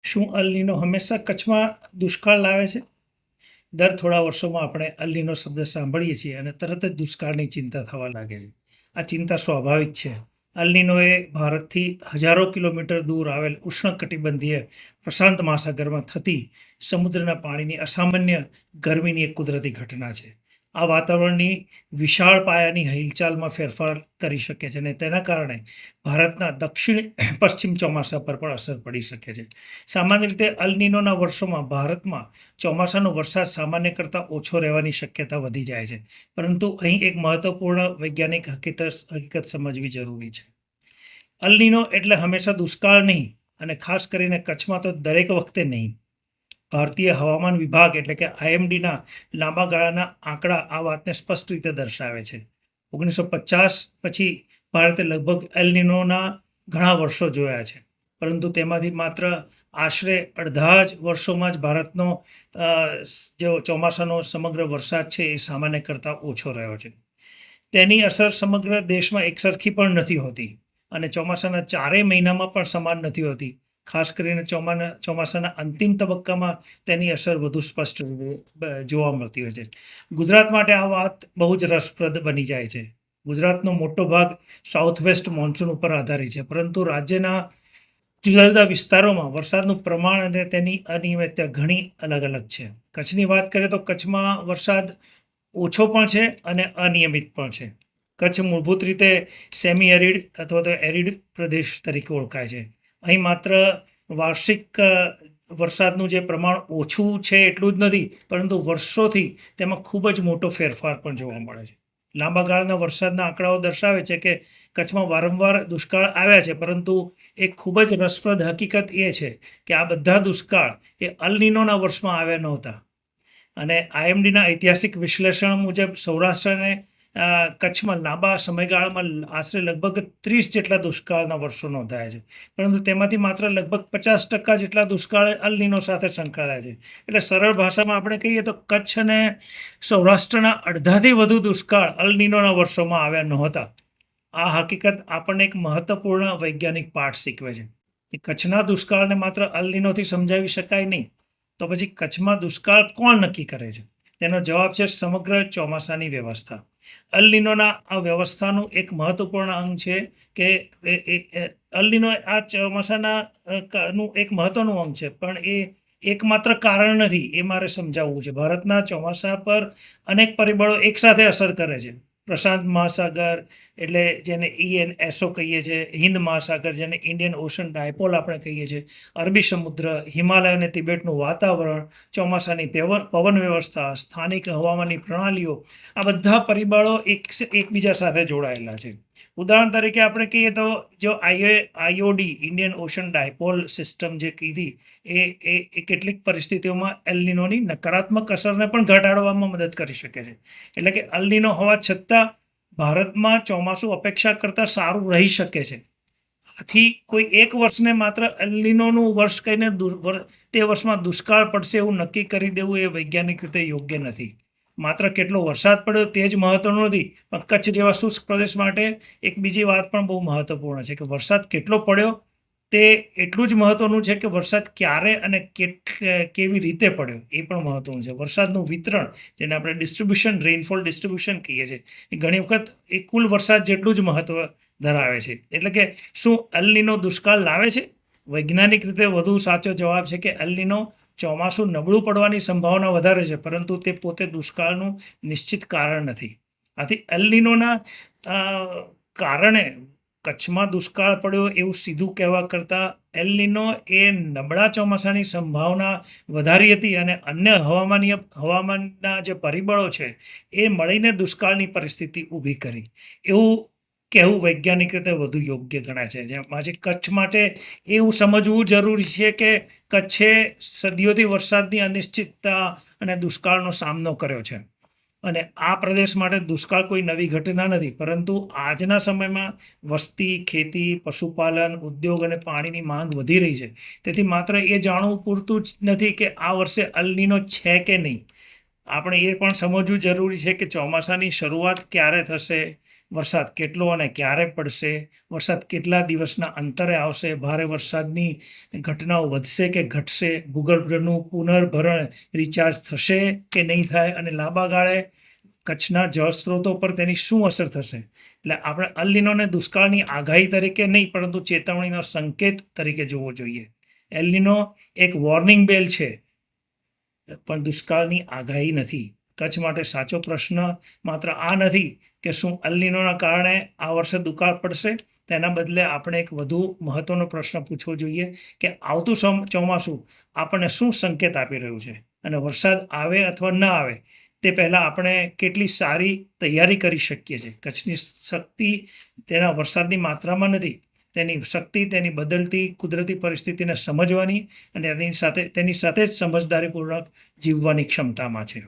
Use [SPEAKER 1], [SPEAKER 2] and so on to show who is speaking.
[SPEAKER 1] શું અલ નીનો હંમેશા કચ્છમાં દુષ્કાળ લાવે છે? દર થોડા વર્ષોમાં આપણે અલ નીનો શબ્દ સાંભળીએ છીએ અને તરત જ દુષ્કાળની ચિંતા થવા લાગે છે. આ ચિંતા સ્વાભાવિક છે. અલ નીનો એ ભારતથી હજારો કિલોમીટર દૂર આવેલ ઉષ્ણકટિબંધીય પ્રશાંત મહાસાગરમાં થતી સમુદ્રના પાણીની અસામાન્ય ગરમીની એક કુદરતી ઘટના છે. આ વાતાવરણની વિશાળ પાયાની હિલચાલમાં ફેરફાર કરી શકે છે અને તેના કારણે ભારતના દક્ષિણ પશ્ચિમ ચોમાસા પર પણ અસર પડી શકે છે. સામાન્ય રીતે અલ નીનોના વર્ષોમાં ભારતમાં ચોમાસાનો વરસાદ સામાન્ય કરતાં ઓછો રહેવાની શક્યતા વધી જાય છે, પરંતુ અહીં એક મહત્વપૂર્ણ વૈજ્ઞાનિક હકીકત સમજવી જરૂરી છે. અલ નીનો એટલે હંમેશા દુષ્કાળ નહીં, અને ખાસ કરીને કચ્છમાં તો દરેક વખતે નહીં. ભારતીય હવામાન વિભાગ એટલે કે IMDના લાંબા ગાળાના આંકડા આ વાતને સ્પષ્ટ રીતે દર્શાવે છે. 1950 પછી ભારતે લગભગ એલ નીનોના ઘણા વર્ષો જોયા છે, પરંતુ તેમાંથી માત્ર આશરે અડધા જ વર્ષોમાં જ ભારતનો જે ચોમાસાનો સમગ્ર વરસાદ છે એ સામાન્ય કરતાં ઓછો રહ્યો છે. તેની અસર સમગ્ર દેશમાં એકસરખી પણ નથી હોતી અને ચોમાસાના ચારેય મહિનામાં પણ સમાન નથી હોતી. ખાસ કરીને ચોમાસાના અંતિમ તબક્કામાં તેની અસર વધુ સ્પષ્ટ જોવા મળતી હોય છે. ગુજરાત માટે આ વાત બહુ જ રસપ્રદ બની જાય છે. ગુજરાતનો મોટો ભાગ સાઉથ વેસ્ટ મોન્સૂન ઉપર આધારિત છે, પરંતુ રાજ્યના જુદા જુદા વિસ્તારોમાં વરસાદનું પ્રમાણ અને તેની અનિયમિતતા ઘણી અલગ અલગ છે. કચ્છની વાત કરીએ તો કચ્છમાં વરસાદ ઓછો પણ છે અને અનિયમિત પણ છે. કચ્છ મૂળભૂત રીતે સેમી એરિડ અથવા તો એરિડ પ્રદેશ તરીકે ઓળખાય છે. અહીં માત્ર વાર્ષિક વરસાદનું જે પ્રમાણ ઓછું છે એટલું જ નથી, પરંતુ વર્ષોથી તેમાં ખૂબ જ મોટો ફેરફાર પણ જોવા મળે છે. લાંબા ગાળાના વરસાદના આંકડાઓ દર્શાવે છે કે કચ્છમાં વારંવાર દુષ્કાળ આવ્યા છે, પરંતુ એક ખૂબ જ રસપ્રદ હકીકત એ છે કે આ બધા દુષ્કાળ એ અલ નીનોના વર્ષમાં આવ્યા નહોતા. અને IMDના ઐતિહાસિક વિશ્લેષણ મુજબ સૌરાષ્ટ્ર અને કચ્છમાં લાંબા સમયગાળામાં આશરે લગભગ 30 જેટલા દુષ્કાળના વર્ષો નોંધાયા છે, પરંતુ તેમાંથી માત્ર લગભગ 50% જેટલા દુષ્કાળ અલ નીનો સાથે સંકળાયેલા છે. એટલે સરળ ભાષામાં આપણે કહીએ તો કચ્છ અને સૌરાષ્ટ્રના અડધાથી વધુ દુષ્કાળ અલ નીનોના વર્ષોમાં આવ્યા નહોતા. આ હકીકત આપણને એક મહત્વપૂર્ણ વૈજ્ઞાનિક પાઠ શીખવે છે કે કચ્છના દુષ્કાળને માત્ર અલ નીનોથી સમજાવી શકાય નહીં. તો પછી કચ્છમાં દુષ્કાળ કોણ નક્કી કરે છે? તેનો જવાબ છે સમગ્ર ચોમાસાની વ્યવસ્થા. અલ નીનોના આ વ્યવસ્થાનું એક મહત્વપૂર્ણ અંગ છે કે અલ નીનો આ ચોમાસાના નું એક મહત્વનું અંગ છે, પણ એ એકમાત્ર કારણ નથી, એ મારે સમજાવવું છે. ભારતના ચોમાસા પર અનેક પરિબળો એકસાથે અસર કરે છે. પ્રશાંત મહાસાગર એટલે જેને ENSO કહીએ છીએ, હિન્દ મહાસાગર જેને ઇન્ડિયન ઓશન ડાયપોલ આપણે કહીએ છીએ, અરબી સમુદ્ર, હિમાલય અને તિબેટનું વાતાવરણ, ચોમાસાની પવન વ્યવસ્થા, સ્થાનિક હવામાનની પ્રણાલીઓ, આ બધા પરિબળો એકબીજા સાથે જોડાયેલા છે. ઉદાહરણ તરીકે આપણે કહીએ તો જો IOD Indian ocean dipole system જે કીધી એ કેટલીક પરિસ્થિતિઓમાં એલ નીનોની નકારાત્મક અસરને પણ ઘટાડવામાં મદદ કરી શકે છે. એટલે કે અલ નીનો હોવા છતાં ભારતમાં ચોમાસું અપેક્ષા કરતાં સારું રહી શકે છે. આથી કોઈ એક વર્ષને માત્ર એલ નીનોનું વર્ષ કહીને તે વર્ષમાં દુષ્કાળ પડશે એવું નક્કી કરી દેવું એ વૈજ્ઞાનિક રીતે યોગ્ય નથી. માત્ર કેટલો વરસાદ પડ્યો તે જ મહત્વનું નથી, પણ કચ્છ જેવા શુષ્ક પ્રદેશ માટે એક બીજી વાત પણ બહુ મહત્વપૂર્ણ છે કે વરસાદ કેટલો પડ્યો તે એટલું જ મહત્વનું છે કે વરસાદ ક્યારે અને કેવી રીતે પડ્યો એ પણ મહત્વનું છે. વરસાદનું વિતરણ, જેને આપણે ડિસ્ટ્રીબ્યુશન, રેઇનફોલ ડિસ્ટ્રીબ્યુશન કહીએ છીએ, એ ઘણી વખત એ કુલ વરસાદ જેટલું જ મહત્વ ધરાવે છે. એટલે કે શું અલ નીનો દુષ્કાળ લાવે છે? વૈજ્ઞાનિક રીતે વધુ સાચો જવાબ છે કે અલ નીનો ચોમાસું નબળું પડવાની સંભાવના વધારે છે, પરંતુ તે પોતે દુષ્કાળનું નિશ્ચિત કારણ નથી. આથી એલ નીનોના કારણે કચ્છમાં દુષ્કાળ પડ્યો એવું સીધું કહેવા કરતાં એલ નીનો એ નબળા ચોમાસાની સંભાવના વધારી હતી અને અન્ય હવામાનના જે પરિબળો છે એ મળીને દુષ્કાળની પરિસ્થિતિ ઊભી કરી, એવું કહેવું વૈજ્ઞાનિક રીતે વધુ યોગ્ય ગણાય છે. જેમ આજે કચ્છ માટે એવું સમજવું જરૂરી છે કે કચ્છે સદીઓથી વરસાદની અનિશ્ચિતતા અને દુષ્કાળનો સામનો કર્યો છે, અને આ પ્રદેશ માટે દુષ્કાળ કોઈ નવી ઘટના નથી, પરંતુ આજના સમયમાં વસ્તી, ખેતી, પશુપાલન, ઉદ્યોગ અને પાણીની માંગ વધી રહી છે. તેથી માત્ર એ જાણવું પૂરતું જ નથી કે આ વર્ષે અલ નીનો છે કે નહીં, આપણે એ પણ સમજવું જરૂરી છે કે ચોમાસાની શરૂઆત ક્યારે થશે, વરસાદ કેટલો અને ક્યારે પડશે, વરસાદ કેટલા દિવસના અંતરે આવશે, ભારે વરસાદની ઘટનાઓ વધશે કે ઘટશે, ભૂગર્ભનું પુનર્ભરણ રિચાર્જ થશે કે નહીં થાય, અને લાંબા ગાળે કચ્છના જળસ્ત્રોતો પર તેની શું અસર થશે. એટલે આપણે અલ નીનોને દુષ્કાળની આગાહી તરીકે નહીં, પરંતુ ચેતવણીનો સંકેત તરીકે જોવો જોઈએ. એલ નીનો એક વોર્નિંગ બેલ છે, પણ દુષ્કાળની આગાહી નથી. કચ્છ માટે સાચો પ્રશ્ન માત્ર આ નથી કે શું અલ નીનોના કારણે આ વર્ષે દુકાળ પડશે. તેના બદલે આપણે એક વધુ મહત્વનો પ્રશ્ન પૂછવો જોઈએ કે આવતું ચોમાસું આપણને શું સંકેત આપી રહ્યું છે, અને વરસાદ આવે અથવા ન આવે તે પહેલાં આપણે કેટલી સારી તૈયારી કરી શકીએ છીએ. કચ્છની શક્તિ તેના વરસાદની માત્રામાં નથી, તેની શક્તિ તેની બદલતી કુદરતી પરિસ્થિતિને સમજવાની અને તેની સાથે જ સમજદારીપૂર્વક જીવવાની ક્ષમતામાં છે.